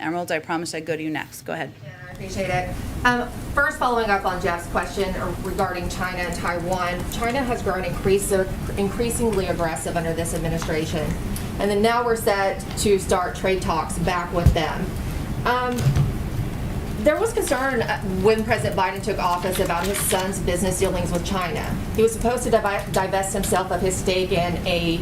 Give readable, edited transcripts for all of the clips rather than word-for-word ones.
Emerald, I promised I'd go to you next. Go ahead. Yeah, I appreciate it. First, following up on Jeff's question regarding China and Taiwan, China has grown increasingly aggressive under this administration. And then now we're set to start trade talks back with them. There was concern when President Biden took office about his son's business dealings with China. He was supposed to divest himself of his stake in a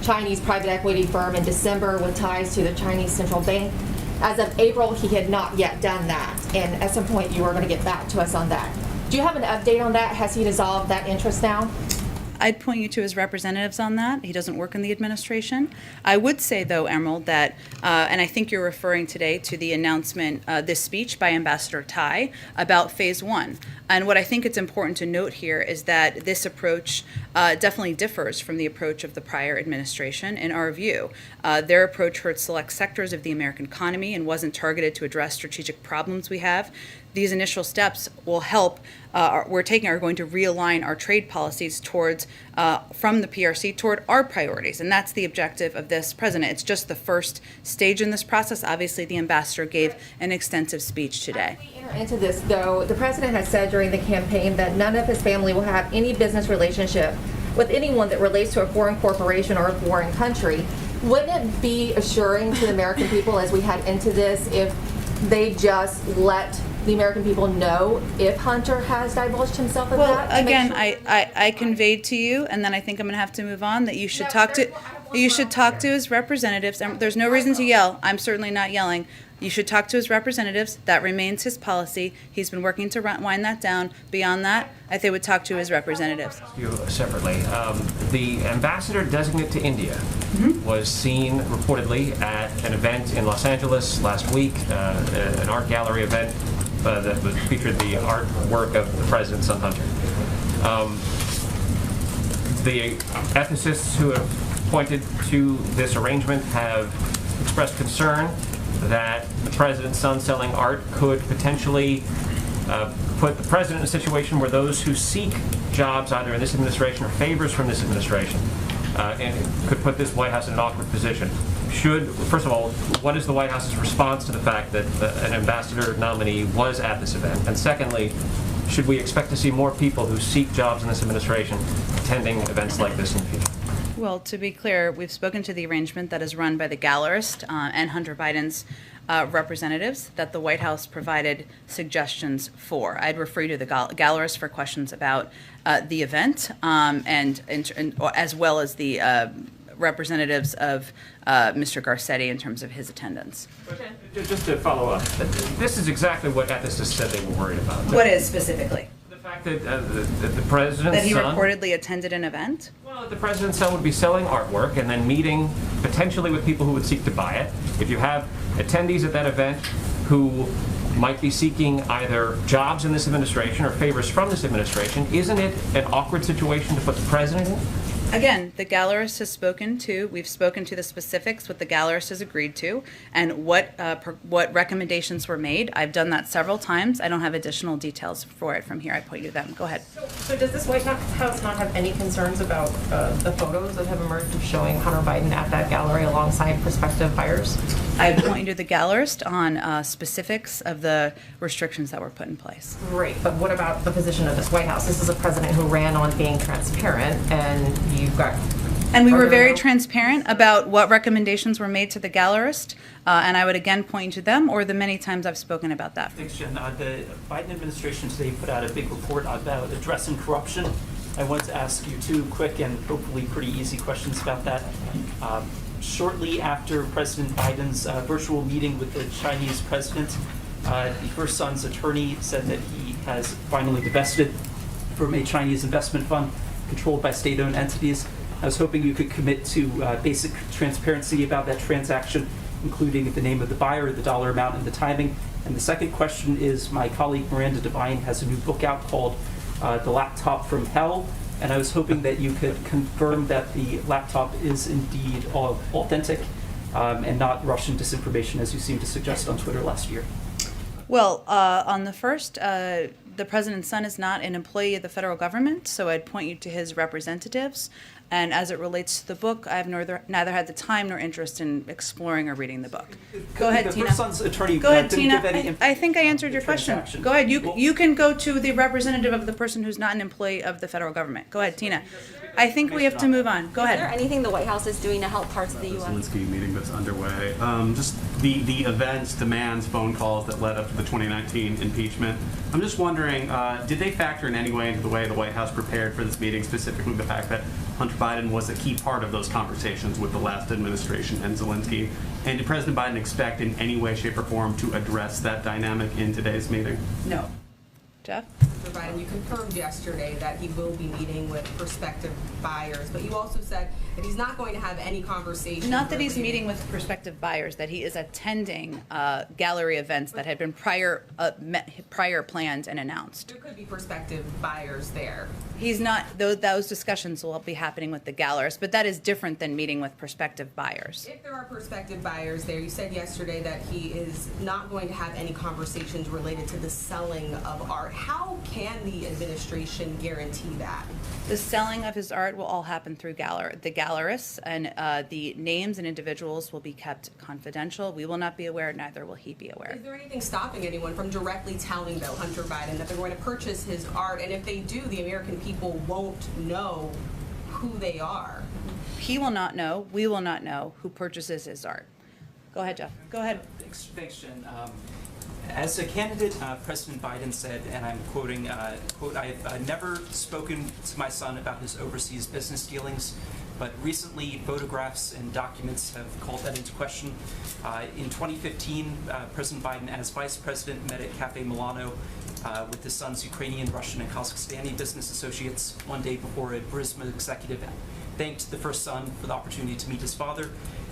Chinese private equity firm in December with ties to the Chinese central bank. As of April, he had not yet done that. And at some point, you are going to get back to us on that. Do you have an update on that? Has he dissolved that interest now? I'd point you to his representatives on that. He doesn't work in the administration. I would say, though, Emerald, that, and I think you're referring today to the announcement, this speech by Ambassador Tai about Phase 1. And what I think it's important to note here is that this approach definitely differs from the approach of the prior administration, in our view. Their approach hurt select sectors of the American economy and wasn't targeted to address strategic problems we have. These initial steps will help, are going to realign our trade policies towards, from the PRC toward our priorities. And that's the objective of this president. It's just the first stage in this process. Obviously, the ambassador gave an extensive speech today. As we enter into this, though, the president has said during the campaign that none of his family will have any business relationship with anyone that relates to a foreign corporation or a foreign country. Wouldn't it be assuring to the American people as we head into this if they just let the American people know if Hunter has divulged himself of that? Well, again, I conveyed to you, and then I think I'm going to have to move on, that you should talk to his representatives. There's no reason to yell. I'm certainly not yelling. You should talk to his representatives. That remains his policy. He's been working to wind that down. Beyond that, I think would talk to his representatives. You separately. The ambassador designate to India was seen reportedly at an event in Los Angeles last week, an art gallery event that featured the artwork of the president's son, Hunter. The ethicists who have pointed to this arrangement have expressed concern that the president's son selling art could potentially put the president in a situation where those who seek jobs either in this administration or favors from this administration and could put this White House in an awkward position. First of all, what is the White House's response to the fact that an ambassador nominee was at this event? And secondly, should we expect to see more people who seek jobs in this administration attending events like this in the future? Well, to be clear, we've spoken to the arrangement that is run by the gallerist and Hunter Biden's representatives that the White House provided suggestions for. I'd refer you to the gallerist for questions about the event and as well as the representatives of Mr. Garcetti in terms of his attendance. Just to follow up, this is exactly what ethicists said they were worried about. What is specifically? The fact that the president's that he son reportedly attended an event? Well, the president's son would be selling artwork and then meeting potentially with people who would seek to buy it. If you have attendees at that event who might be seeking either jobs in this administration or favors from this administration, isn't it an awkward situation to put the president in? Again, the gallerist has we've spoken to the specifics, what the gallerist has agreed to, and what recommendations were made. I've done that several times. I don't have additional details for it from here. I point you to them. Go ahead. So does this White House not have any concerns about the photos that have emerged showing Hunter Biden at that gallery alongside prospective buyers? I point you to the gallerist on specifics of the restrictions that were put in place. Great, but what about the position of this White House? This is a president who ran on being transparent, and you've got... And we were very transparent about what recommendations were made to the gallerist, and I would again point you to them or the many times I've spoken about that. Thanks, Jen. The Biden administration today put out a big report about addressing corruption. I want to ask you two quick and hopefully pretty easy questions about that. Shortly after President Biden's virtual meeting with the Chinese president, the first son's attorney said that he has finally divested from a Chinese investment fund controlled by state-owned entities. I was hoping you could commit to basic transparency about that transaction, including the name of the buyer, the dollar amount, and the timing. And the second question is, my colleague Miranda Devine has a new book out called The Laptop from Hell, and I was hoping that you could confirm that the laptop is indeed authentic and not Russian disinformation, as you seemed to suggest on Twitter last year. Well, on the first, the president's son is not an employee of the federal government, so I'd point you to his representatives. And as it relates to the book, I've neither had the time nor interest in exploring or reading the book. Go ahead, The Tina. first son's attorney Go ahead, didn't Tina. give any I think I answered your question. transaction. Go ahead. Well- You can go to the representative of the person who's not an employee of the federal government. Go ahead, Tina. I think we have to move on. Go Is there ahead. anything the White House is doing to help parts of the The U.S.? Zelensky meeting that's underway. Just the events, demands, phone calls that led up to the 2019 impeachment. I'm just wondering, did they factor in any way into the way the White House prepared for this meeting, specifically the fact that Hunter Biden was a key part of those conversations with the last administration and Zelensky? And did President Biden expect in any way, shape, or form to address that dynamic in today's meeting? No. Jeff? Mr. Biden, you confirmed yesterday that he will be meeting with prospective buyers, but you also said that he's not going to have any conversations. Not that he's related- meeting with prospective buyers, that he is attending gallery events that had been prior planned and announced. There could be prospective buyers there. He's not, those discussions will be happening with the gallerists, but that is different than meeting with prospective buyers. If there are prospective buyers there, you said yesterday that he is not going to have any conversations related to the selling of art. How can the administration guarantee that? The selling of his art will all happen through the gallerists, and the names and individuals will be kept confidential. We will not be aware, neither will he be aware. Is there anything stopping anyone from directly telling, though, Hunter Biden that they're going to purchase his art? And if they do, the American people won't know who they are. He will not know, we will not know who purchases his art. Go ahead, Jeff. Go ahead. Thanks, Jen. As a candidate, President Biden said, and I'm quoting, quote, I've never spoken to my son about his overseas business dealings, but recently photographs and documents have called that into question. In 2015, President Biden, as vice president, met at Cafe Milano with his son's Ukrainian, Russian, and Kazakhstani business associates one day before a Burisma executive thanked the first son for the opportunity to meet his father.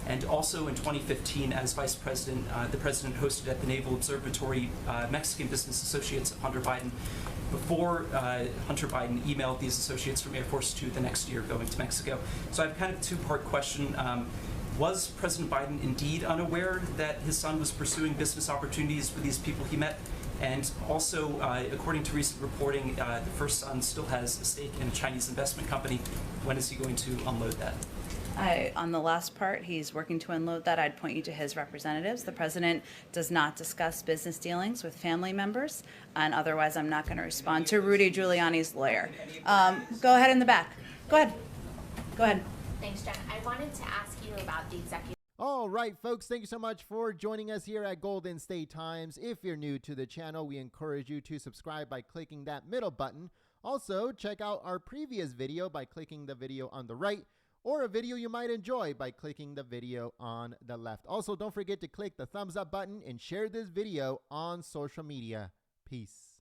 And also in 2015, as vice president, the president hosted at the Naval Observatory Mexican business associates of Hunter Biden before Hunter Biden emailed these associates from Air Force 2 the next year going to Mexico. So I have kind of a two-part question. Was President Biden indeed unaware that his son was pursuing business opportunities with these people he met? And also, according to recent reporting, the first son still has a stake in a Chinese investment company. When is he going to unload that? On the last part, he's working to unload that. I'd point you to his representatives. The president does not discuss business dealings with family members, and otherwise I'm not going to respond to Rudy Giuliani's lawyer. Go ahead in the back. Go ahead. Go ahead. Thanks, Jen. I wanted to ask you about the executive. All right, folks, thank you so much for joining us here at Golden State Times. If you're new to the channel, we encourage you to subscribe by clicking that middle button. Also, check out our previous video by clicking the video on the right, or a video you might enjoy by clicking the video on the left. Also, don't forget to click the thumbs up button and share this video on social media. Peace.